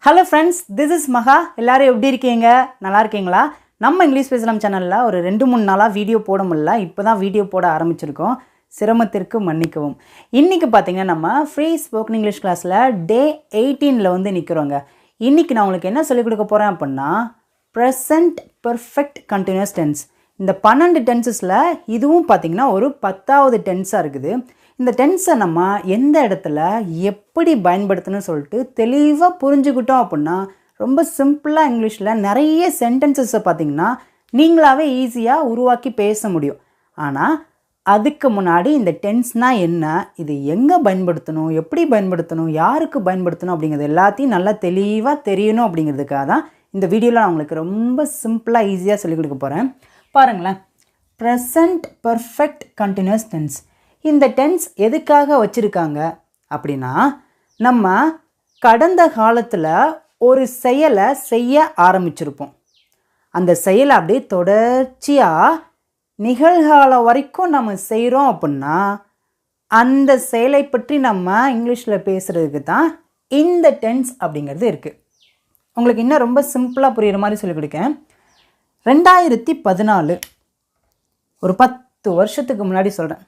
Hello friends, this is Maha. எல்லாரும் எப்படி இருக்கீங்க? நல்லா இருக்கீங்களா? நம்ம இங்கிலீஷ் பேசலாம் சேனல்ல ஒரு 2-3 நாளா வீடியோ போட முடியல. இப்போதான் வீடியோ போட ஆரம்பிச்சிருக்கோம். சிரமத்திற்கு மன்னிக்கவும். இன்னைக்கு பாத்தீங்கன்னா நம்ம ஃப்ரீ ஸ்போக்கன் இங்கிலீஷ் கிளாஸ்ல டே 18ல வந்து நிக்கிறோங்க. இன்னைக்கு நான் உங்களுக்கு என்ன சொல்லிக் கொடுக்க போறேன் அப்படினா present perfect continuous tense. இந்த 12 டென்சஸ்ல இதுவும் பாத்தீங்கன்னா ஒரு 10வது டென்ஸா இருக்குது. இந்த டென்ஸை நம்ம எந்த இடத்துல எப்படி பயன்படுத்தணும்னு சொல்லிட்டு தெளிவாக புரிஞ்சுக்கிட்டோம் அப்படின்னா ரொம்ப சிம்பிளாக இங்கிலீஷில் நிறைய சென்டென்சஸை பார்த்தீங்கன்னா நீங்களாகவே ஈஸியாக உருவாக்கி பேச முடியும். ஆனால் அதுக்கு முன்னாடி இந்த டென்ஸ்னால் என்ன, இது எங்கே பயன்படுத்தணும், எப்படி பயன்படுத்தணும், யாருக்கு பயன்படுத்தணும் அப்படிங்கிறது எல்லாத்தையும் நல்லா தெளிவாக தெரியணும் அப்படிங்கிறதுக்காக தான் இந்த வீடியோவில் நான் உங்களுக்கு ரொம்ப சிம்பிளாக ஈஸியாக சொல்லிக் கொடுக்க போகிறேன். பாருங்களேன், ப்ரெசண்ட் பர்ஃபெக்ட் கண்டினியூஸ் டென்ஸ். இந்த டென்ஸ் எதுக்காக வச்சுருக்காங்க அப்படின்னா நம்ம கடந்த காலத்தில் ஒரு செயலை செய்ய ஆரம்பிச்சிருப்போம். அந்த செயலை அப்படியே தொடர்ச்சியாக நிகழ்காலம் வரைக்கும் நம்ம செய்கிறோம் அப்படின்னா அந்த செயலை பற்றி நம்ம இங்கிலீஷில் பேசுகிறதுக்கு தான் இந்த டென்ஸ் அப்படிங்கிறது இருக்குது. உங்களுக்கு இன்னும் ரொம்ப சிம்பிளாக புரிகிற மாதிரி சொல்லிக் கொடுக்கேன். 2014 ஒரு 10 வருஷத்துக்கு முன்னாடி சொல்கிறேன்.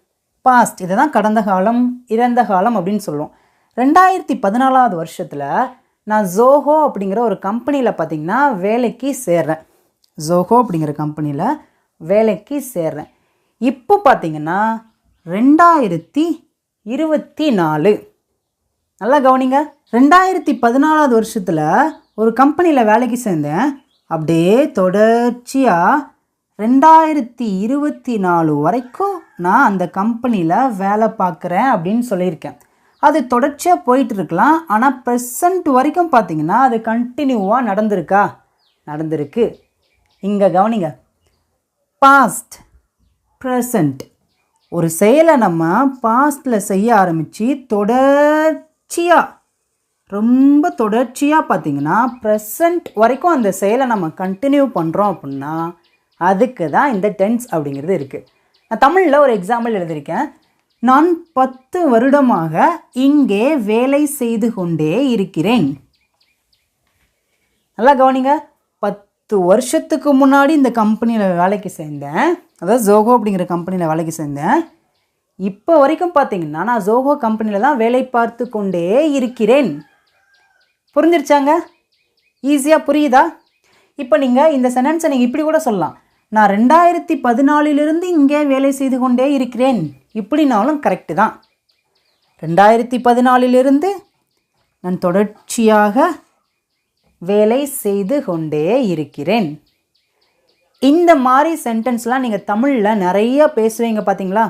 பாஸ்ட், இதை தான் கடந்த காலம், இறந்த காலம் அப்படின்னு சொல்லுவோம். 2014வது வருஷத்தில் நான் ஜோஹோ அப்படிங்கிற ஒரு கம்பெனியில் பார்த்திங்கன்னா வேலைக்கு சேர்றேன். ஜோஹோ அப்படிங்கிற கம்பெனியில் வேலைக்கு சேர்றேன். இப்போ பார்த்திங்கன்னா 2024. நல்லா கவனிங்க, 2014வது வருஷத்தில் ஒரு கம்பெனியில் வேலைக்கு சேர்ந்தேன். அப்படியே தொடர்ச்சியாக 2024 வரைக்கும் நான் அந்த கம்பெனியில் வேலை பார்க்குறேன் அப்படின்னு சொல்லியிருக்கேன். அது தொடர்ச்சியாக போயிட்டு இருக்கலாம். ஆனால் ப்ரெசண்ட் வரைக்கும் பார்த்திங்கன்னா அது கண்டினியூவாக நடந்திருக்கு. இங்கே கவனிங்க, பாஸ்ட், ப்ரெசண்ட். ஒரு செயலை நம்ம பாஸ்ட்டில் செய்ய ஆரம்பித்து ரொம்ப தொடர்ச்சியாக பார்த்திங்கன்னா ப்ரெசண்ட் வரைக்கும் அந்த செயலை நம்ம கண்டினியூ பண்ணுறோம் அப்படின்னா அதுக்கு தான் இந்த டென்ஸ் அப்படிங்கிறது இருக்குது. நான் தமிழில் ஒரு எக்ஸாம்பிள் எழுதியிருக்கேன். நான் 10 வருடமாக இங்கே வேலை செய்து கொண்டே இருக்கிறேன். நல்லா கவனிங்க, 10 வருஷத்துக்கு முன்னாடி இந்த கம்பெனியில் வேலைக்கு சேர்ந்தேன். அதாவது ஜோஹோ அப்படிங்கிற கம்பெனியில் வேலைக்கு சேர்ந்தேன். இப்போ வரைக்கும் பார்த்தீங்கன்னா நான் ஜோஹோ கம்பெனியில் தான் வேலை பார்த்து கொண்டே இருக்கிறேன். புரிஞ்சிருச்சாங்க? ஈஸியாக புரியுதா? இப்போ நீங்கள் இந்த சென்டென்ஸை நீங்கள் இப்படி கூட சொல்லலாம். நான் 2014 இங்கே வேலை செய்து கொண்டே இருக்கிறேன். இப்படினாலும் கரெக்டு தான். 2014 நான் தொடர்ச்சியாக வேலை செய்து கொண்டே இருக்கிறேன். இந்த மாதிரி சென்டென்ஸ்லாம் நீங்கள் தமிழில் நிறைய பேசுவீங்க பார்த்தீங்களா?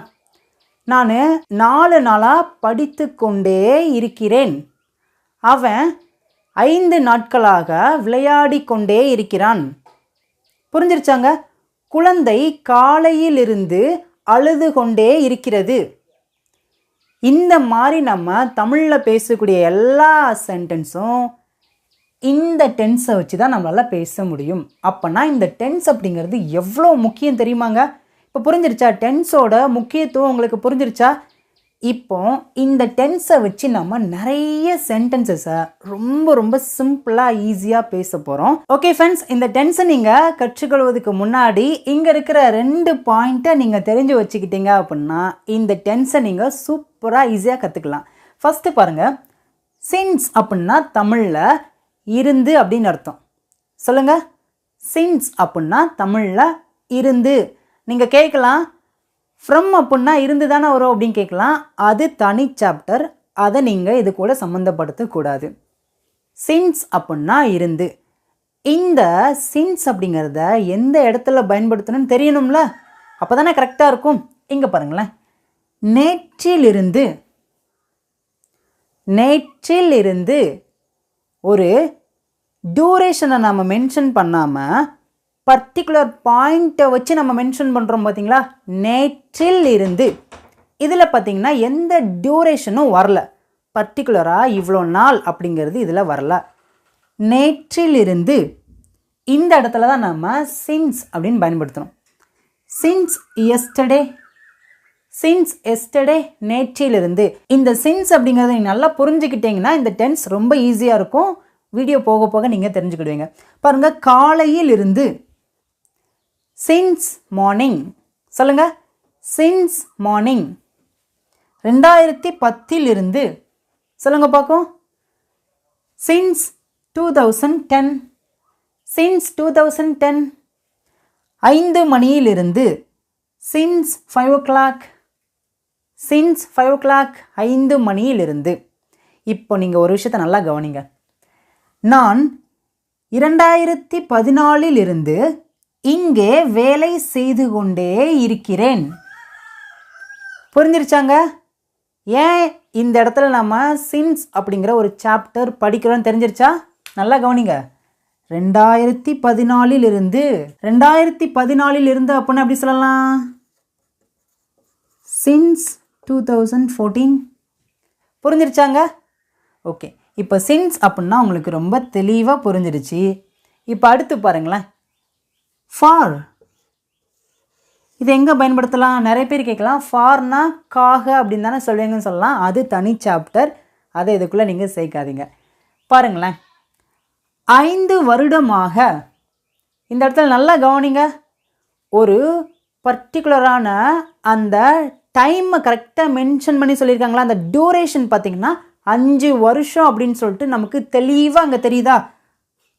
நான் 4 நாளாக படித்து கொண்டே இருக்கிறேன். அவன் 5 நாட்களாக விளையாடி கொண்டே இருக்கிறான். புரிஞ்சிருச்சாங்க? குழந்தை காலையிலிருந்து அழுது கொண்டே இருக்கிறது. இந்த மாதிரி நம்ம தமிழில் பேசக்கூடிய எல்லா சென்டென்ஸும் இந்த டென்ஸை வச்சு தான் நம்மளால் பேச முடியும். அப்போனா இந்த டென்ஸ் அப்படிங்கிறது எவ்வளோ முக்கியம் தெரியுமாங்க? இப்போ புரிஞ்சிருச்சா? டென்ஸோட முக்கியத்துவம் உங்களுக்கு புரிஞ்சிருச்சா? இப்போ இந்த டென்ஸை வச்சு நம்ம நிறைய சென்டென்சஸை ரொம்ப சிம்பிளாக ஈஸியாக பேச போகிறோம். ஓகே ஃப்ரெண்ட்ஸ், இந்த டென்ஸை நீங்கள் கற்றுக்கொள்வதுக்கு முன்னாடி இங்கே இருக்கிற 2 பாயிண்ட்டை நீங்கள் தெரிஞ்சு வச்சுக்கிட்டீங்க அப்படின்னா இந்த டென்ஸை நீங்கள் சூப்பராக ஈஸியாக கற்றுக்கலாம். ஃபஸ்ட்டு பாருங்கள், சின்ஸ் அப்படின்னா தமிழில் இருந்து அப்படின்னு அர்த்தம். சொல்லுங்கள், சின்ஸ் அப்படின்னா தமிழில் இருந்து. நீங்கள் கேட்கலாம், ஃப்ரம் அப்படின்னா இருந்து தானே வரும் அப்படின்னு கேட்கலாம். அது தனி சாப்டர், அதை நீங்கள் இது கூட சம்மந்தப்படுத்தக்கூடாது. சின்ஸ் அப்படின்னா இருந்து. இந்த சின்ஸ் அப்படிங்கிறத எந்த இடத்துல பயன்படுத்தணும்னு தெரியணும்ல, அப்போ தானே கரெக்டாக இருக்கும். இங்கே பாருங்களேன், நேற்றிலிருந்து ஒரு டியூரேஷனை நம்ம மென்ஷன் பண்ணாமல் பர்டிகுலர் பாயிண்ட்டை வச்சு நம்ம மென்ஷன் பண்ணுறோம் பார்த்தீங்களா? நேற்றிலிருந்து. இதில் பார்த்திங்கன்னா எந்த டியூரேஷனும் வரல. பர்டிகுலராக இவ்வளோ நாள் அப்படிங்கிறது இதில் வரல. நேற்றிலிருந்து இந்த இடத்துல தான் நம்ம சின்ஸ் அப்படின்னு பயன்படுத்தணும். சின்ஸ் எஸ்டர்டே, நேற்றிலிருந்து. இந்த சின்ஸ் அப்படிங்கிறத நீங்கள் நல்லா புரிஞ்சுக்கிட்டிங்கன்னா இந்த டென்ஸ் ரொம்ப ஈஸியாக இருக்கும். வீடியோ போக போக நீங்கள் தெரிஞ்சுக்கிடுவீங்க. பாருங்கள், காலையில் இருந்து, சின்ஸ் மார்னிங். சொல்லுங்கள், சின்ஸ் மார்னிங். 2010 இருந்து. சொல்லுங்கள் பார்க்கும். சின்ஸ் 2010. சின்ஸ் 2010. 5 மணியிலிருந்து. Since 5 o'clock. Since 5 o'clock. 5 மணியிலிருந்து. இப்போ நீங்கள் ஒரு விஷயத்தை நல்லா கவனிங்க. நான் 2014 இருந்து இங்கே வேலை செய்து கொண்டே இருக்கிறேன். புரிஞ்சிருச்சாங்க? ஏன் இந்த இடத்துல நம்ம சின்ஸ் அப்படிங்கிற ஒரு சாப்டர் படிக்கிறோன்னு தெரிஞ்சிருச்சா? நல்லா கவனிங்க. 2014 இருந்து. 2014 இருந்து அப்படின்னா எப்படி சொல்லலாம்? சின்ஸ் 2014. புரிஞ்சிருச்சாங்க? ஓகே, இப்போ சின்ஸ் அப்படின்னா உங்களுக்கு ரொம்ப தெளிவாக புரிஞ்சிருச்சு. இப்போ அடுத்து பாருங்களேன், ஃபார். இது எங்கே பயன்படுத்தலாம்? நிறைய பேர் கேட்கலாம், ஃபார்னா காக அப்படின்னு தானே சொல்லுவீங்கன்னு சொல்லலாம். அது தனி சாப்டர், அதை இதுக்குள்ளே நீங்கள் சேர்க்காதீங்க. பாருங்களேன், 5 வருடமாக. இந்த இடத்துல நல்லா கவனிங்க. ஒரு பர்டிகுலரான அந்த டைமை கரெக்டாக மென்ஷன் பண்ணி சொல்லியிருக்காங்களா? அந்த டியூரேஷன் பார்த்திங்கன்னா 5 வருஷம் அப்படின்னு சொல்லிட்டு நமக்கு தெளிவாக அங்கே தெரியுதா?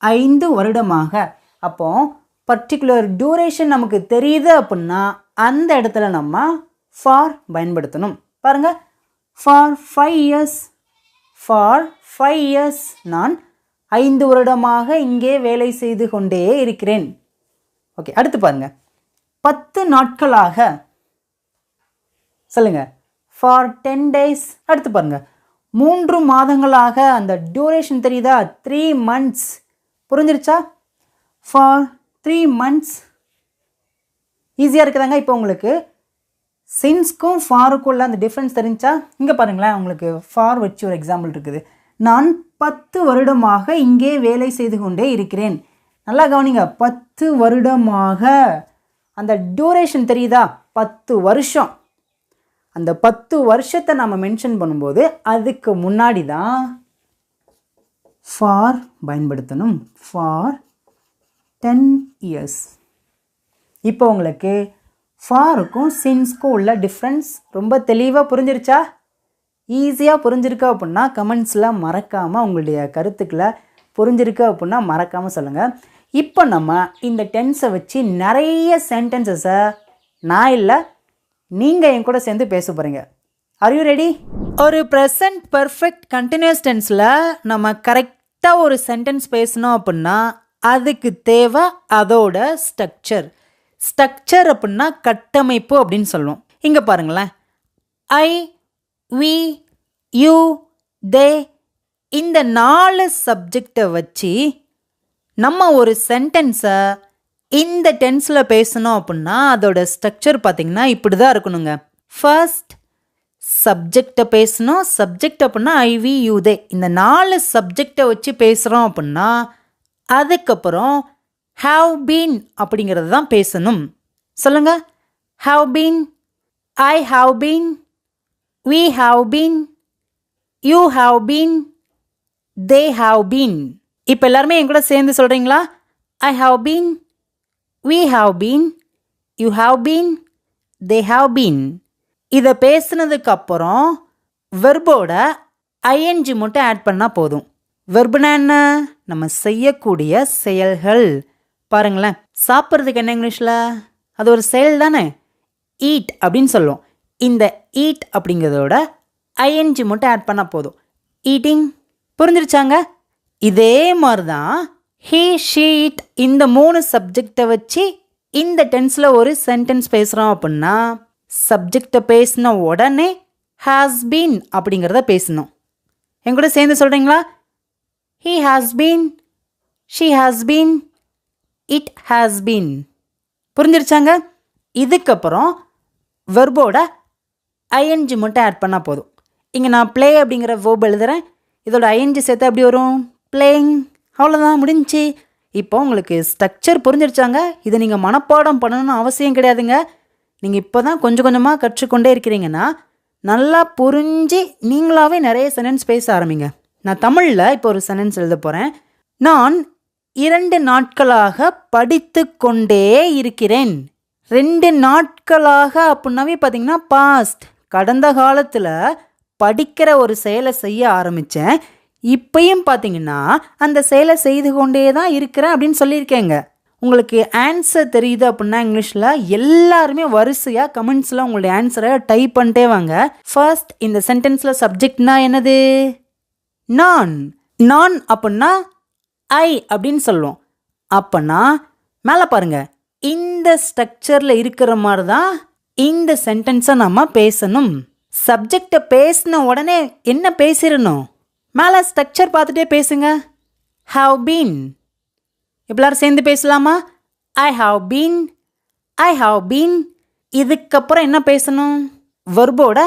5 வருடமாக. அப்போது பர்டிகுலர் டியூரேஷன் நமக்கு தெரியுது அப்படின்னா அந்த இடத்துல நம்ம ஃபார் பயன்படுத்தணும். பாருங்கள், ஃபார் 5 years. For 5 years. நான் 5 வருடமாக இங்கே வேலை செய்து கொண்டே இருக்கிறேன். ஓகே, அடுத்து பாருங்கள், 10 நாட்களாக. சொல்லுங்கள், ஃபார் 10 days. அடுத்து பாருங்கள், 3 மாதங்களாக. அந்த டியூரேஷன் தெரியுதா? 3 months. புரிஞ்சிருச்சா? For 3 months. ஈஸியாக இருக்குதாங்க. இப்போ உங்களுக்கு சின்ஸ்க்கும் ஃபாருக்கும் உள்ள அந்த டிஃப்ரென்ஸ் தெரிஞ்சா? இங்கே பாருங்களேன், உங்களுக்கு ஃபார் வச்சு ஒரு எக்ஸாம்பிள் இருக்குது. நான் 10 வருடமாக இங்கே வேலை செய்து கொண்டே இருக்கிறேன். நல்லா கவனிங்க, 10 வருடமாக. அந்த டியூரேஷன் தெரியுதா? 10 வருஷம். அந்த 10 வருஷத்தை நம்ம மென்ஷன் பண்ணும்போது அதுக்கு முன்னாடி தான் ஃபார் பயன்படுத்தணும். For 10 years. இப்போ உங்களுக்கு ஃபாருக்கும் சின்ஸ்க்கும் உள்ள டிஃப்ரென்ஸ் ரொம்ப தெளிவாக புரிஞ்சிருச்சா? ஈஸியாக புரிஞ்சிருக்கா அப்படின்னா கமெண்ட்ஸில் மறக்காமல் உங்களுடைய கருத்துக்களை புரிஞ்சிருக்கு அப்படின்னா மறக்காமல் சொல்லுங்கள். இப்போ நம்ம இந்த டென்ஸை வச்சு நிறைய சென்டென்சஸை நான் இல்லை நீங்கள் என் கூட சேர்ந்து பேச போகிறீங்க. Are you ready? ஒரு ப்ரெசன்ட் பர்ஃபெக்ட் கண்டினியூஸ் டென்ஸில் நம்ம கரெக்டாக ஒரு சென்டென்ஸ் பேசணும் அப்படின்னா அதுக்கு தேவை அதோட ஸ்ட்ரக்சர். ஸ்ட்ரக்சர் அப்படின்னா கட்டமைப்பு அப்படின்னு சொல்லுவோம். இங்கே பாருங்களேன், ஐ, வி, யூ, தே, இந்த 4 சப்ஜெக்டை வச்சு நம்ம ஒரு சென்டென்ஸை இந்த டென்ஸில் பேசணும் அப்படின்னா அதோட ஸ்ட்ரக்சர் பார்த்திங்கன்னா இப்படி தான் இருக்கணுங்க. ஃபர்ஸ்ட் சப்ஜெக்டை பேசணும். சப்ஜெக்ட் அப்படின்னா ஐ, வி, யூ, தே, இந்த 4 சப்ஜெக்டை வச்சு பேசுகிறோம் அப்படின்னா அதுக்கப்புறம் ஹாவ் பீன் அப்படிங்கிறது தான் பேசணும். சொல்லுங்கள், have been, I have been, we have been, you have been, they have been. இப்போ எல்லாருமே என் கூட சேர்ந்து சொல்கிறீங்களா? I have been, we have been, you have been, they have been. இதை பேசுனதுக்கு அப்புறம் வெர்போட ஐஎன்ஜி மட்டும் ஆட் பண்ணால் போதும். வெர்புனா என்ன? நம்ம செய்யக்கூடிய செயல்கள். பாருங்களேன், சாப்பிட்றதுக்கு என்ன இங்கிலீஷில்? அது ஒரு செயல் தானே, ஈட் அப்படின்னு சொல்லுவோம். இந்த ஈட் அப்படிங்கிறதோட ஐஎன்ஜி மட்டும் ஆட் பண்ணால் போதும், ஈட்டிங். புரிஞ்சிருச்சாங்க? இதே மாதிரி தான் ஹீ, ஷீ, இட் இந்த 3 சப்ஜெக்டை வச்சு இந்த டென்ஸில் ஒரு சென்டென்ஸ் பேசுகிறோம் அப்படின்னா சப்ஜெக்டை பேசின உடனே ஹாஸ் பீன் அப்படிங்கிறத பேசணும். என் கூட சேர்ந்து சொல்கிறீங்களா? He has been, she has been, it has been. புரிஞ்சிருச்சாங்க? இதுக்கப்புறம் வெர்போட ஐஎன்ஜி மட்டும் ஆட் பண்ணால் போதும். இங்கே நான் ப்ளே அப்படிங்கிற வேர்ப் எழுதுகிறேன், இதோட ஐஎன்ஜி சேர்த்து அப்படி வரும், பிளேயிங். அவ்வளோதான், முடிஞ்சு. இப்போ உங்களுக்கு ஸ்ட்ரக்சர் புரிஞ்சிருச்சாங்க? இதை நீங்கள் மனப்பாடம் பண்ணணும்னு அவசியம் கிடையாதுங்க. நீங்கள் இப்போ தான் கொஞ்சம் கொஞ்சமாக கற்றுக்கொண்டே இருக்கிறீங்கன்னா நல்லா புரிஞ்சு நீங்களாகவே நிறைய சென்டென்ஸ் பேச ஆரம்பிங்க. நான் தமிழில் இப்போ ஒரு சென்டென்ஸ் எழுத போகிறேன். நான் 2 நாட்களாக படித்து கொண்டே இருக்கிறேன். 2 நாட்களாக அப்படின்னாவே பார்த்தீங்கன்னா பாஸ்ட், கடந்த காலத்தில் படிக்கிற ஒரு செயலை செய்ய ஆரம்பித்தேன். இப்பயும் பார்த்தீங்கன்னா அந்த செயலை செய்து கொண்டே தான் இருக்கிறேன் அப்படின்னு சொல்லியிருக்கேங்க. உங்களுக்கு ஆன்சர் தெரியுது அப்படின்னா இங்கிலீஷில் எல்லாருமே வரிசையாக கமெண்ட்ஸில் உங்களுடைய ஆன்சரை டைப் பண்ணிட்டே வாங்க. ஃபர்ஸ்ட், இந்த சென்டென்ஸில் சப்ஜெக்ட்னா என்னது? நான். நான் அப்படின்னா ஐ அப்படின்னு சொல்லுவோம். அப்போனா மேலே பாருங்க, இந்த ஸ்ட்ரக்சரில் இருக்கிற மாதிரி தான் இந்த சென்டென்ஸை நம்ம பேசணும். சப்ஜெக்டை பேசின உடனே என்ன பேசிடணும்? மேலே ஸ்ட்ரக்சர் பார்த்துட்டே பேசுங்க. Have been. எல்லாரும் சேர்ந்து பேசலாமா? I have been, I have been. இதுக்கப்புறம் என்ன பேசணும்? வெர்போட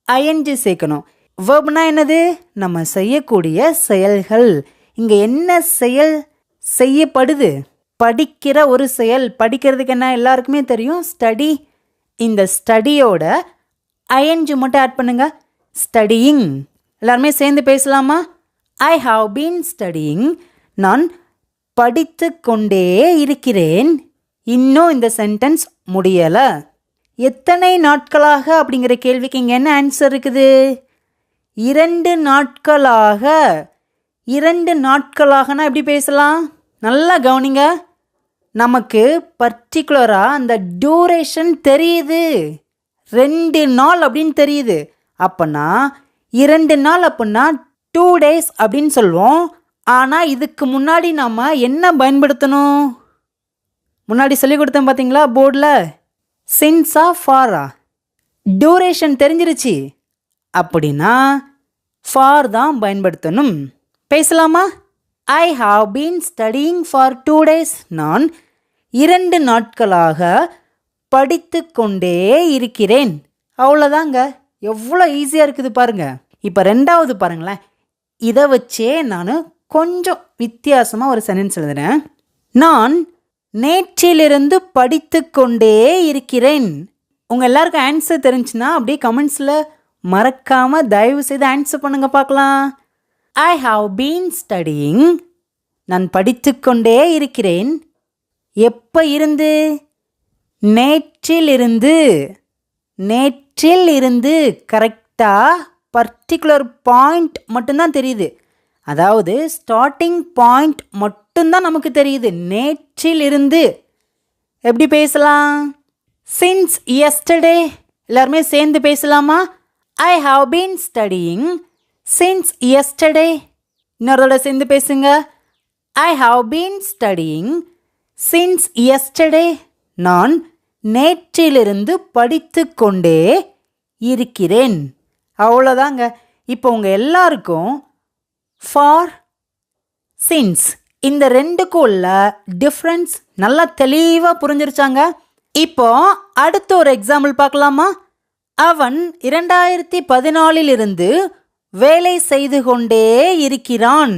ஐஎன்ஜி சேர்க்கணும். வெர்ப்னா என்னது? நம்ம செய்யக்கூடிய செயல்கள். இங்கே என்ன செயல் செய்யப்படுது? படிக்கிற ஒரு செயல். படிக்கிறதுக்கு என்ன எல்லாருக்குமே தெரியும், ஸ்டடி. இந்த ஸ்டடியோட ஐஎன்ஜி மட்டும் ஆட் பண்ணுங்க. ஸ்டடியிங். எல்லாருமே சேர்ந்து பேசலாமா? I have been studying. நான் படித்து கொண்டே இருக்கிறேன். இன்னும் இந்த சென்டென்ஸ் முடியலை. எத்தனை நாட்களாக அப்படிங்கிற கேள்விக்கு இங்கே என்ன ஆன்சர் இருக்குது? 2 நாட்களாக. 2 நாட்களாகனா எப்படி பேசலாம்? நல்லா கவனிங்க. நமக்கு பர்டிகுலராக அந்த டியூரேஷன் தெரியுது. 2 நாள் அப்படின்னு தெரியுது. அப்போனா 2 நாள் அப்படின்னா 2 days அப்படின்னு சொல்லுவோம். ஆனால் இதுக்கு முன்னாடி நம்ம என்ன பயன்படுத்தணும்? முன்னாடி சொல்லி கொடுத்தேன் பார்த்தீங்களா போர்டில்? சின்ஸா ஃபாரா? டியூரேஷன் தெரிஞ்சிருச்சு அப்படின்னா ஃபார் தான் பயன்படுத்தணும். பேசலாமா? I have been studying for 2 days. நான் 2 நாட்களாக படித்து கொண்டே இருக்கிறேன். அவ்வளோதாங்க. எவ்வளோ ஈஸியாக இருக்குது பாருங்க. இப்போ 2வது பாருங்களேன். இதை வச்சே நான் கொஞ்சம் வித்தியாசமாக ஒரு சென்டென்ஸ் எழுதுறேன். நான் நேற்றிலிருந்து படித்து கொண்டே இருக்கிறேன். உங்கள் எல்லாருக்கும் ஆன்சர் தெரிஞ்சுன்னா அப்படியே கமெண்ட்ஸில் மறக்காமல் தயவு செய்து ஆன்சர் பண்ணுங்க பார்க்கலாம். ஐ ஹாவ் பீன் ஸ்டடியிங். நான் படித்து கொண்டே இருக்கிறேன். எப்போ இருந்து? நேற்றிலிருந்து. நேற்றிலிருந்து. கரெக்டாக பர்டிகுலர் பாயிண்ட் மட்டும்தான் தெரியுது. அதாவது ஸ்டார்டிங் பாயிண்ட் மட்டும்தான் நமக்கு தெரியுது. நேற்றிலிருந்து. எப்படி பேசலாம்? Since yesterday. எல்லாருமே சேர்ந்து பேசலாமா? I have been studying since yesterday. இன்னொருத்தோட சேர்ந்து பேசுங்க. I have been studying since yesterday. நான் நேற்றிலிருந்து படித்து கொண்டே இருக்கிறேன். அவ்வளோதாங்க. இப்போ உங்கள் எல்லாருக்கும் ஃபார், சின்ஸ் இந்த 2க்கும் உள்ள டிஃப்ரென்ஸ் நல்லா தெளிவாக புரிஞ்சிருச்சாங்க. இப்போ அடுத்த ஒரு எக்ஸாம்பிள் பார்க்கலாமா? அவன் 2014 வேலை செய்து கொண்டே இருக்கிறான்.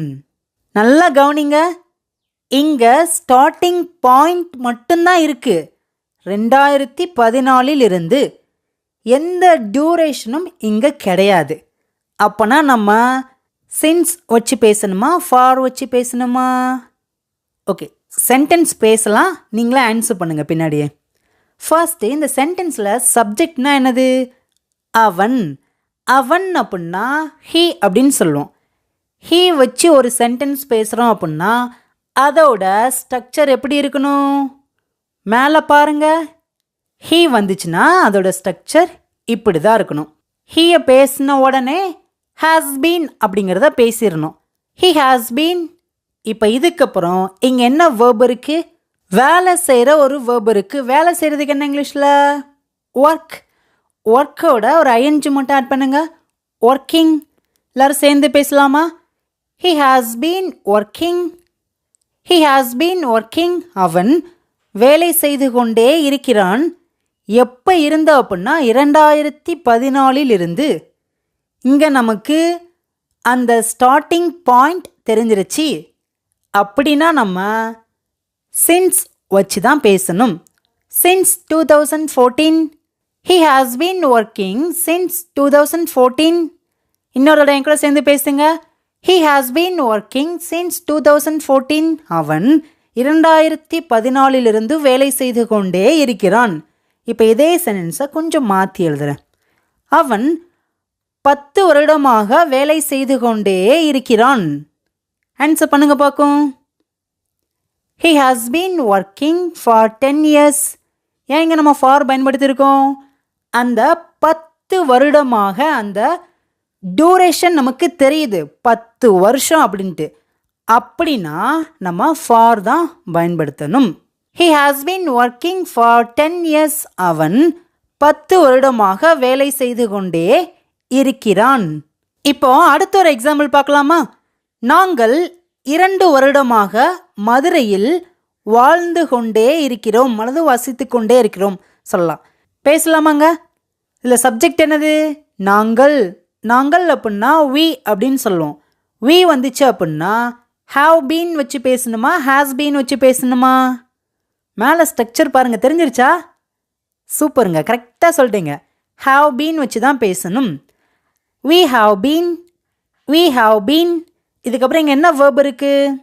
நல்லா கவனிங்க. இங்கே ஸ்டார்டிங் பாயிண்ட் மட்டும்தான் இருக்கு. 2014 எந்த டியூரேஷனும் இங்கே கிடையாது. அப்போனா நம்ம சின்ஸ் வச்சு பேசணுமா, ஃபார் வச்சு பேசணுமா? ஓகே, சென்டென்ஸ் பேசலாம். நீங்களே ஆன்சர் பண்ணுங்கள் பின்னாடியே. ஃபர்ஸ்ட்டு இந்த சென்டென்ஸில் சப்ஜெக்ட்னா என்னது? அவன். அவன் அப்படின்னா ஹீ அப்படின்னு சொல்லுவோம். ஹீ வச்சு ஒரு சென்டென்ஸ் பேசுகிறோம் அப்படின்னா அதோட ஸ்ட்ரக்சர் எப்படி இருக்கணும்? மேலே பாருங்க. ஹீ வந்துச்சுன்னா அதோட ஸ்ட்ரக்சர் இப்படி தான் இருக்கணும். ஹீயை பேசின உடனே ஹாஸ் பீன் அப்படிங்கிறத பேசிடணும். He has been. இப்போ இதுக்கப்புறம் இங்கே என்ன வேர்ப் இருக்கு? வேலை செய்கிற ஒரு வேர்ப் இருக்கு. வேலை செய்கிறதுக்கு என்ன இங்கிலீஷில்? ஒர்க். ஒர்க்கோட ஒரு ஐஎன்ஜி மட்டும் ஆட் பண்ணுங்க. ஒர்க்கிங். எல்லாரும் சேர்ந்து பேசலாமா? He has been working. He has been working. அவன் வேலை செய்து கொண்டே இருக்கிறான். எப்போ இருந்த அப்படின்னா 2014 இங்கே நமக்கு அந்த ஸ்டார்டிங் பாயிண்ட் தெரிஞ்சிருச்சு. அப்படின்னா நம்ம சின்ஸ் வச்சு தான் பேசணும். Since 2014. He has been working since 2014. இன்னொரு என் கூட சேர்ந்து பேசுங்க. He has been working since 2014. அவன் 2014 வேலை செய்து கொண்டே இருக்கிறான். இப்போ இதே சென்டென்ஸை கொஞ்சம் மாற்றி எழுதுறேன். அவன் 10 வருடமாக வேலை செய்து கொண்டே இருக்கிறான். ஆன்சர் பண்ணுங்க பார்க்கும். He has been working for 10 years. ஏன் இங்கே நம்ம ஃபார் பயன்படுத்தியிருக்கோம்? அந்த 10 வருடமாக அந்த டியூரேஷன் நமக்கு தெரியுது, 10 வருஷம் அப்படின்ட்டு. அப்படின்னா நம்ம ஃபார் தான் பயன்படுத்தணும். He has been working for 10 years. அவன் 10 வருடமாக வேலை செய்து கொண்டே இருக்கிறான். இப்போ அடுத்த ஒரு எக்ஸாம்பிள் பார்க்கலாமா? நாங்கள் 2 வருடமாக மதுரையில் வாழ்ந்து கொண்டே இருக்கிறோம் அல்லது வசித்து கொண்டே இருக்கிறோம் சொல்லலாம். பேசலாமாங்க? இதில் சப்ஜெக்ட் என்னது? நாங்கள். நாங்கள் அப்படின்னா we அப்படின்னு சொல்லுவோம். we வந்துச்சு அப்படின்னா have been வச்சு பேசணுமா has been வச்சு பேசணுமா? மேலே ஸ்ட்ரக்சர் பாருங்கள், தெரிஞ்சிருச்சா? சூப்பருங்க, கரெக்டாக சொல்லிட்டீங்க. have been வச்சு தான் பேசணும். we have been. இதுக்கப்புறம் இங்கே என்ன வேர்ப் இருக்குது?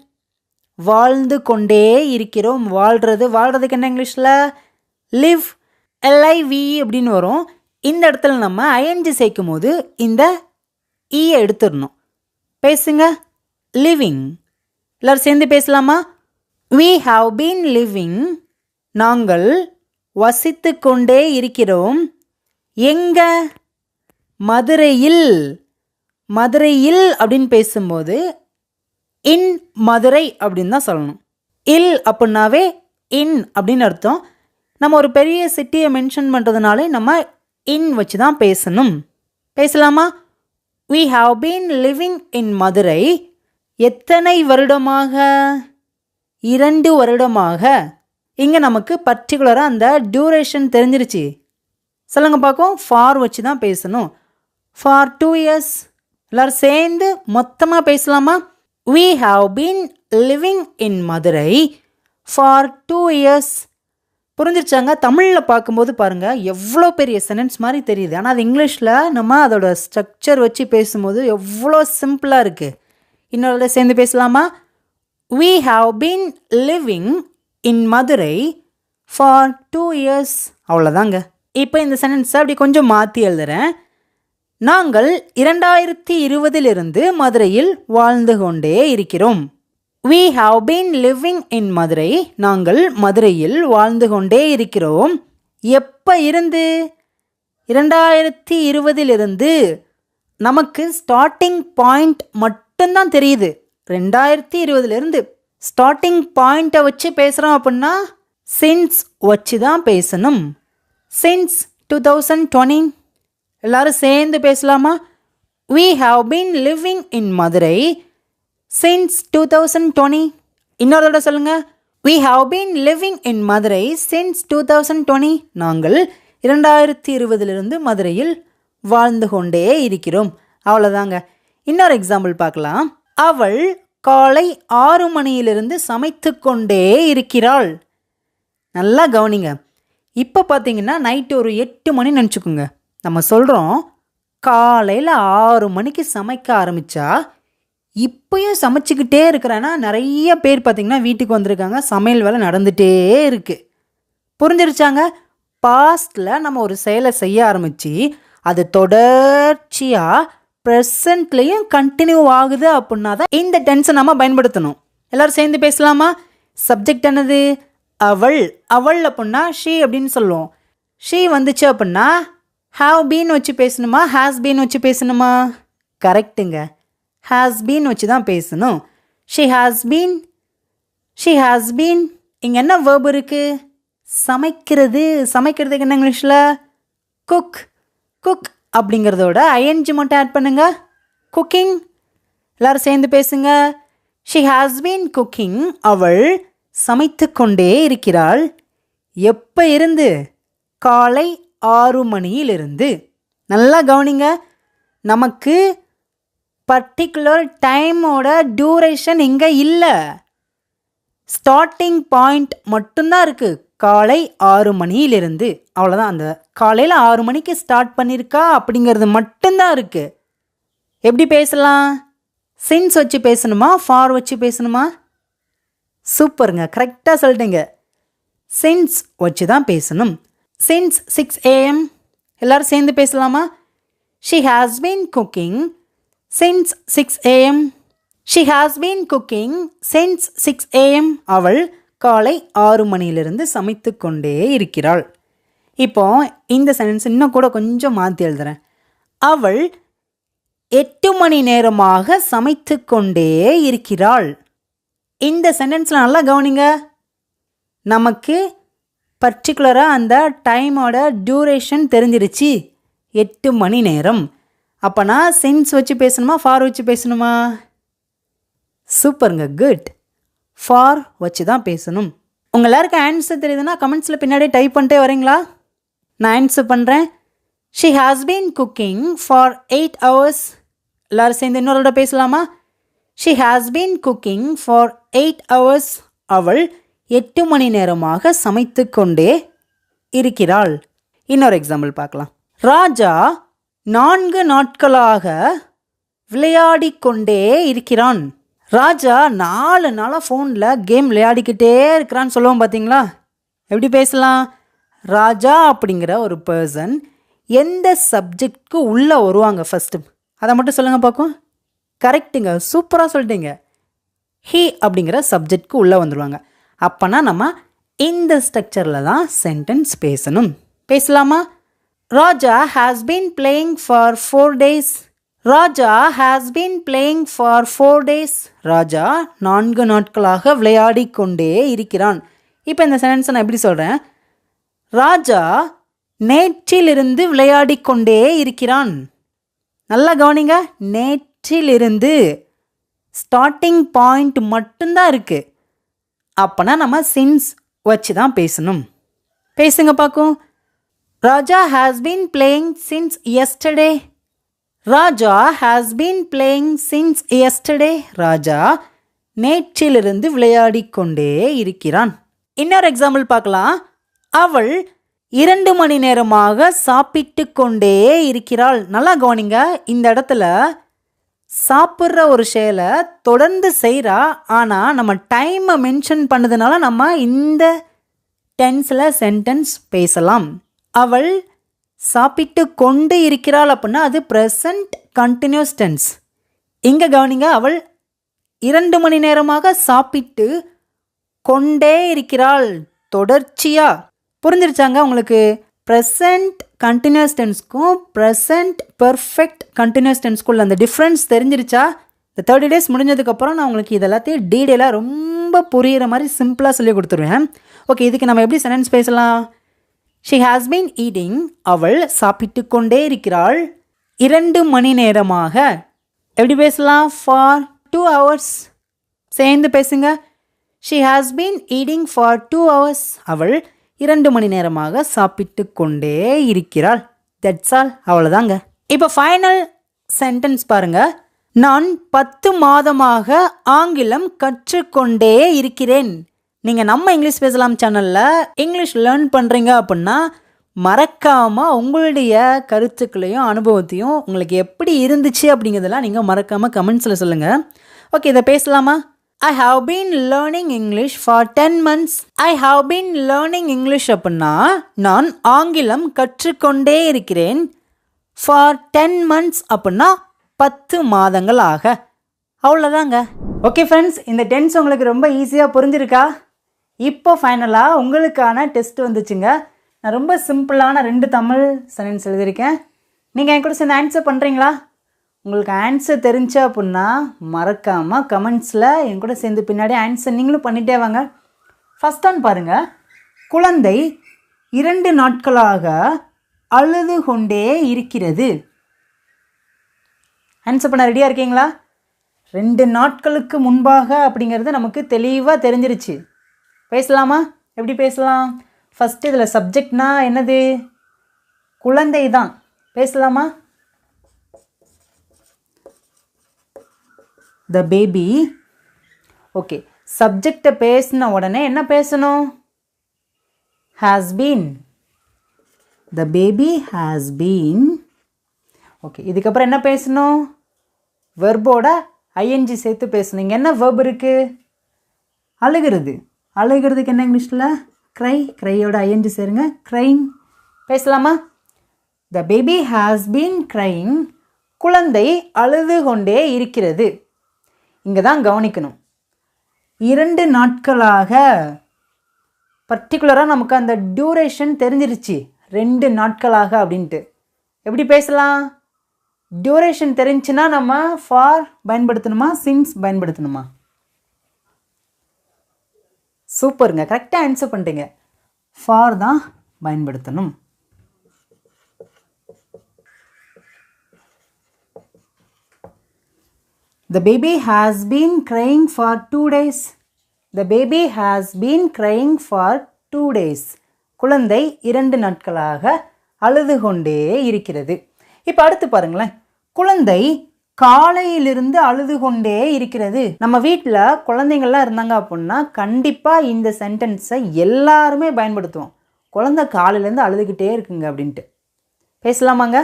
வாழ்ந்து கொண்டே இருக்கிறோம். வாழ்கிறதுக்கு என்ன இங்கிலீஷில்? live, live அப்படின்னு வரும். இந்த இடத்துல நம்ம ஐஎன்ஜி சேர்க்கும் போது இந்த ஈயை எடுத்துடணும். பேசுங்க. லிவிங். எல்லாரும் சேர்ந்து பேசலாமா? we have been living. நாங்கள் வசித்து கொண்டே இருக்கிறோம். எங்க? மதுரையில். மதுரையில் அப்படின்னு பேசும்போது இன் மதுரை அப்படின்னு தான் சொல்லணும். இல் அப்படின்னாவே இன் அப்படின்னு அர்த்தம். நம்ம ஒரு பெரிய சிட்டியை மென்ஷன் பண்ணுறதுனாலே நம்ம இன் வச்சு தான் பேசணும். பேசலாமா? we have been living in Madurai. எத்தனை வருடமாக? 2 வருடமாக. இங்கே நமக்கு பர்டிகுலராக அந்த டியூரேஷன் தெரிஞ்சிருச்சு. சொல்லுங்க பார்க்கும். ஃபார் வச்சு தான் பேசணும். For 2 years. எல்லாரும் சேர்ந்து மொத்தமாக பேசலாமா? we have been living in Madurai for 2 years. புரிஞ்சிருச்சாங்க? தமிழில் பார்க்கும்போது பாருங்கள் எவ்வளோ பெரிய சென்டென்ஸ் மாதிரி தெரியுது. ஆனால் அது இங்கிலீஷில் நம்ம அதோட ஸ்ட்ரக்சர் வச்சு பேசும்போது எவ்வளோ சிம்பிளாக இருக்குது. இன்னொரு சேர்ந்து பேசலாமா? we have been living in Madurai for 2 years. அவ்வளோதாங்க. இப்போ இந்த சென்டென்ஸை அப்படி கொஞ்சம் மாற்றி எழுதுகிறேன். நாங்கள் 2020 மதுரையில் வாழ்ந்து கொண்டே இருக்கிறோம். we have been living in Madurai. நாங்கள் மதுரையில் வாழ்ந்து கொண்டே இருக்கிறோம். எப்போ இருந்து? 2020 நமக்கு ஸ்டார்டிங் பாயிண்ட் மட்டும்தான் தெரியுது. 2020 ஸ்டார்டிங் பாயிண்ட்டை வச்சு பேசுகிறோம் அப்படின்னா சின்ஸ் வச்சு தான் பேசணும். சின்ஸ் 2020. எல்லாரும் சேர்ந்து பேசலாமா? we have been living in Madurai since 2020. இன்னொரு தடவை சொல்லுங்க. we have been living in Madurai since 2020. நாங்கள் 2020 மதுரையில் வாழ்ந்து கொண்டே இருக்கிறோம். அவ்வளோதாங்க. இன்னொரு எக்ஸாம்பிள் பார்க்கலாம். அவள் காலை 6 மணியிலிருந்து சமைத்து கொண்டே இருக்கிறாள். நல்லா கவனிங்க. இப்போ பார்த்தீங்கன்னா நைட்டு ஒரு 8 மணி நினச்சிக்கோங்க. நம்ம சொல்கிறோம் காலையில் 6 மணிக்கு சமைக்க ஆரம்பித்தா இப்போயும் சமைச்சிக்கிட்டே இருக்கிறேன்னா நிறைய பேர் பார்த்திங்கன்னா வீட்டுக்கு வந்திருக்காங்க, சமையல் வேலை நடந்துகிட்டே இருக்குது. புரிஞ்சிருச்சாங்க? பாஸ்டில் நம்ம ஒரு செயலை செய்ய ஆரம்பித்து அது தொடர்ச்சியாக ப்ரெசண்ட்லேயும் கண்டினியூ ஆகுது அப்படின்னா தான் இந்த டென்ஸை நம்ம பயன்படுத்தணும். எல்லோரும் சேர்ந்து பேசலாமா? சப்ஜெக்ட் என்னது? அவள். அவள் அப்படின்னா ஷீ அப்படின்னு சொல்லுவோம். ஷீ வந்துச்சு அப்படின்னா have been வச்சு பேசணுமா has been வச்சு பேசணுமா? கரெக்டுங்க. has been வச்சு தான் பேசணும். she has been. இங்கே என்ன verb இருக்குது? சமைக்கிறது. சமைக்கிறதுக்கு என்ன இங்கிலீஷில்? குக். குக் அப்படிங்கிறதோட ஐஎன்ஜி மட்டும் ஆட் பண்ணுங்க. குக்கிங். எல்லோரும் சேர்ந்து பேசுங்க. she has been cooking. அவள் சமைத்து கொண்டே இருக்கிறாள். எப்போ இருந்து? காலை 6 மணியிலிருந்து. நல்லா கவனிங்க. நமக்கு பர்டிகுலர் டைமோட டியூரேஷன் இங்கே இல்லை. ஸ்டார்டிங் பாயிண்ட் மட்டும்தான் இருக்குது. காலை 6 மணியிலிருந்து. அவ்வளோதான். அந்த காலையில் 6 மணிக்கு ஸ்டார்ட் பண்ணியிருக்கா அப்படிங்கிறது மட்டும்தான் இருக்குது. எப்படி பேசலாம்? சின்ஸ் வச்சு பேசணுமா ஃபார் வச்சு பேசணுமா? சூப்பருங்க, கரெக்டாக சொல்லிட்டீங்க. சின்ஸ் வச்சு தான் பேசணும். சின்ஸ் 6 AM எல்லோரும் சேர்ந்து பேசலாமா? She has been cooking since 6 AM. She has been cooking since 6 AM. அவள் காலை 6 மணியிலிருந்து சமைத்து கொண்டே இருக்கிறாள். இப்போ இந்த சென்டென்ஸ் இன்னும் கூட கொஞ்சம் மாற்றி எழுதுகிறேன். அவள் 8 மணி நேரமாக சமைத்து கொண்டே இருக்கிறாள். இந்த சென்டென்ஸில் நல்லா கவனிங்க. நமக்கு பர்டிகுலராக அந்த டைமோட டியூரேஷன் தெரிஞ்சிருச்சு, 8 மணி நேரம். அப்போனா சின்ஸ் வச்சு பேசணுமா ஃபார் வச்சு பேசணுமா? சூப்பருங்க, குட். ஃபார் வச்சு தான் பேசணும். உங்கள் எல்லாருக்கும் ஆன்சர் தெரியுதுன்னா கமெண்ட்ஸில் பின்னாடி டைப் பண்ணிட்டே வரீங்களா? நான் ஆன்சர் பண்ணுறேன். She has been cooking for 8 hours. எல்லோரும் சேர்ந்து இன்னொரு பேசலாமா? She has been cooking for 8 hours. அவள் 8 மணி நேரமாக சமைத்து கொண்டே இருக்கிறாள். இன்னொரு எக்ஸாம்பிள் பார்க்கலாம். ராஜா 4 நாட்களாக விளையாடி கொண்டே இருக்கிறான். ராஜா 4 நாளாக ஃபோனில் கேம் விளையாடிக்கிட்டே இருக்கிறான்னு சொல்லுவோம் பார்த்தீங்களா? எப்படி பேசலாம்? ராஜா அப்படிங்கிற ஒரு பர்சன் எந்த சப்ஜெக்ட்க்கு உள்ளே வருவாங்க ஃபஸ்ட்டு, அதை மட்டும் சொல்லுங்கள் பார்க்கும். கரெக்டுங்க, சூப்பராக சொல்லிட்டீங்க. ஹீ அப்படிங்கிற சப்ஜெக்ட்க்கு உள்ளே வந்துடுவாங்க. அப்போனா நம்ம இந்த ஸ்ட்ரக்சரில் தான் சென்டென்ஸ் பேசணும். பேசலாமா? Raja has been playing for 4 days. Raja has been playing for 4 days. Raja 4 நாட்களாக விளையாடி கொண்டே இருக்கிறான். இப்போ இந்த சென்டென்ஸை நான் எப்படி சொல்கிறேன்? ராஜா நேற்றிலிருந்து விளையாடி கொண்டே இருக்கிறான். நல்லா கவனிங்க, நேற்றிலிருந்து ஸ்டார்டிங் பாயிண்ட் மட்டும்தான் இருக்குது. அப்போனா நம்ம சின்ஸ் வச்சு தான் பேசணும். பேசுங்க பார்க்கும். Raja has been playing since yesterday. Raja has been playing since yesterday. Raja நேற்றிலிருந்து விளையாடி கொண்டே இருக்கிறான். இன்னொரு எக்ஸாம்பிள் பார்க்கலாம். அவள் 2 மணி நேரமாக சாப்பிட்டு கொண்டே இருக்கிறாள். நல்லா கவனிங்க, இந்த இடத்துல சாப்பிட்ற ஒரு செயலை தொடர்ந்து செய்கிறா, ஆனால் நம்ம டைமை மென்ஷன் பண்ணதுனால நம்ம இந்த டென்ஸில் சென்டென்ஸ் பேசலாம். அவள் சாப்பிட்டு கொண்டு இருக்கிறாள் அப்படின்னா அது ப்ரெசன்ட் கண்டினியூஸ் டென்ஸ். இங்கே கவனிங்க, அவள் 2 மணி நேரமாக சாப்பிட்டு கொண்டே இருக்கிறாள், தொடர்ச்சியாக. புரிஞ்சிருச்சாங்க உங்களுக்கு? ப்ரெசன்ட் கண்டினியூஸ் டென்ஸ்க்கும் ப்ரெசன்ட் பெர்ஃபெக்ட் கண்டினியூஸ் டென்ஸ்க்குள்ள அந்த டிஃப்ரென்ஸ் தெரிஞ்சிருச்சா? இந்த 30 days முடிஞ்சதுக்கப்புறம் நான் உங்களுக்கு இதெல்லாத்தையும் டீடெயிலாக ரொம்ப புரிகிற மாதிரி சிம்பிளாக சொல்லி கொடுத்துருவேன். ஓகே, இதுக்கு நம்ம எப்படி சென்டென்ஸ் பேசலாம்? She has been eating. அவள் சாப்பிட்டு கொண்டே இருக்கிறாள் 2 மணி நேரமாக. எப்படி பேசலாம்? For 2 hours. சேர்ந்து பேசுங்க. She has been eating for 2 hours. அவள் 2 மணி நேரமாக சாப்பிட்டு கொண்டே இருக்கிறாள். தட்ஸ் ஆல், அவ்வளோதாங்க. இப்போ ஃபைனல் சென்டென்ஸ் பாருங்க. நான் 10 மாதமாக ஆங்கிலம் கற்றுக்கொண்டே இருக்கிறேன். நீங்கள் நம்ம இங்கிலீஷ் பேசலாம் சேனலில் இங்கிலீஷ் லேர்ன் பண்ணுறீங்க அப்படின்னா மறக்காமல் உங்களுடைய கருத்துக்களையும் அனுபவத்தையும் உங்களுக்கு எப்படி இருந்துச்சு அப்படிங்கிறதெல்லாம் நீங்கள் மறக்காமல் கமெண்ட்ஸில் சொல்லுங்கள். ஓகே, இதை பேசலாமா? I have been learning English for 10 months. I have been learning English அப்படின்னா நான் ஆங்கிலம் கற்றுக்கொண்டே இருக்கிறேன். For 10 months அப்படின்னா 10 மாதங்கள் ஆக. அவ்வளோதாங்க. ஓகே ஃப்ரெண்ட்ஸ், இந்த டென்ஸ் உங்களுக்கு ரொம்ப ஈஸியாக புரிஞ்சிருக்கா? இப்போ ஃபைனலாக உங்களுக்கான டெஸ்ட் வந்துச்சுங்க. நான் ரொம்ப சிம்பிளான 2 தமிழ் சென்டென்ஸ் எழுதியிருக்கேன். நீங்கள் என் கூட சேர்ந்து ஆன்சர் பண்ணுறீங்களா? உங்களுக்கு ஆன்சர் தெரிஞ்சா அப்படின்னா மறக்காமல் கமெண்ட்ஸில் என் கூட சேர்ந்து பின்னாடி ஆன்சர் நீங்களும் பண்ணிகிட்டே வாங்க. ஃபஸ்ட் ஒன் பாருங்கள். குழந்தை 2 நாட்களாக அழுது கொண்டே இருக்கிறது. ஆன்சர் பண்ண ரெடியாக இருக்கீங்களா? 2 நாட்களுக்கு முன்பாக அப்படிங்கிறது நமக்கு தெளிவாக தெரிஞ்சிருச்சு. பேசலாமா? எப்படி பேசலாம்? ஃபஸ்ட்டு இதில் சப்ஜெக்ட்னா என்னது? குழந்தை தான். பேசலாமா? The baby. ஓகே, சப்ஜெக்டை பேசின உடனே என்ன பேசணும்? Has been. The baby has been. Okay, இதுக்கப்புறம் என்ன பேசணும்? வெர்போட ஐஎன்ஜி சேர்த்து பேசணும். என்ன வேர்ப் இருக்குது? அழுகிறது. அழுகிறதுக்கு என்ன இங்கிலீஷில்? க்ரை. க்ரையோட ஐஎன்ஜி சேருங்க. க்ரைங். பேசலாமா? The baby has been crying. குழந்தை அழுது கொண்டே இருக்கிறது. இங்கே தான் கவனிக்கணும். 2 நாட்களாக பர்டிகுலராக நமக்கு அந்த டியூரேஷன் தெரிஞ்சிருச்சு. 2 நாட்களாக அப்படின்ட்டு எப்படி பேசலாம்? டியூரேஷன் தெரிஞ்சுன்னா நம்ம ஃபார் பயன்படுத்தணுமா, சின்ஸ் பயன்படுத்தணுமா? சூப்பருங்க, கரெக்டாக ஆன்சர் பண்ணிட்டீங்க. ஃபார் தான் பயன்படுத்தணும். The baby has been crying for 2 days. The baby has been crying for 2 days. குழந்தை 2 நாட்களாக அழுது கொண்டே இருக்கிறது. இப்போ அடுத்து பாருங்களேன். குழந்தை காலையிலிருந்து அழுது கொண்டே இருக்கிறது. நம்ம வீட்டில் குழந்தைங்கள்லாம் இருந்தாங்க அப்படின்னா கண்டிப்பாக இந்த சென்டென்ஸை எல்லாருமே பயன்படுத்துவோம். குழந்தை காலையிலேருந்து அழுதுகிட்டே இருக்குங்க அப்படின்ட்டு பேசலாமாங்க?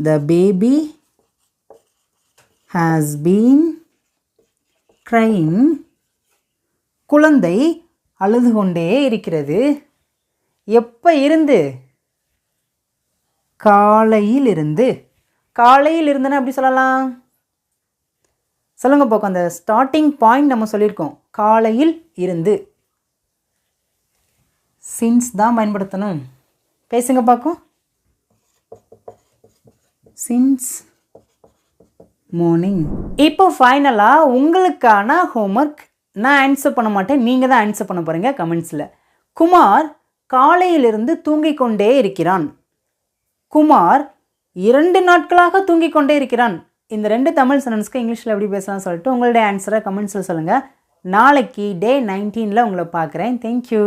The baby has been crying. குழந்தை அழுது கொண்டே இருக்கிறது. எப்போ இருந்து? காலையில் இருந்து. காலையில் இருந்துன்னா எப்படி சொல்லலாம்? சொல்லுங்க பார்க்கும். அந்த ஸ்டார்டிங் பாயிண்ட் நம்ம சொல்லியிருக்கோம். காலையில் இருந்து. சின்ஸ் தான் பயன்படுத்தணும். பேசுங்க பார்க்கும். Since morning. இப்போ ஃபைனலாக உங்களுக்கான ஹோம்ஒர்க். நான் ஆன்சர் பண்ண மாட்டேன், நீங்கள் தான் ஆன்சர் பண்ண போகிறீங்க கமெண்ட்ஸில். குமார் காலையிலிருந்து தூங்கிக் கொண்டே இருக்கிறான். குமார் 2 நாட்களாக தூங்கிக் கொண்டே இருக்கிறான். இந்த 2 தமிழ் சென்டென்ஸ்க்கு இங்கிலீஷில் எப்படி பேசலாம் சொல்லிட்டு உங்களுடைய ஆன்சரை கமெண்ட்ஸில் சொல்லுங்கள். நாளைக்கு டே 19 உங்களை பார்க்குறேன். தேங்க்யூ.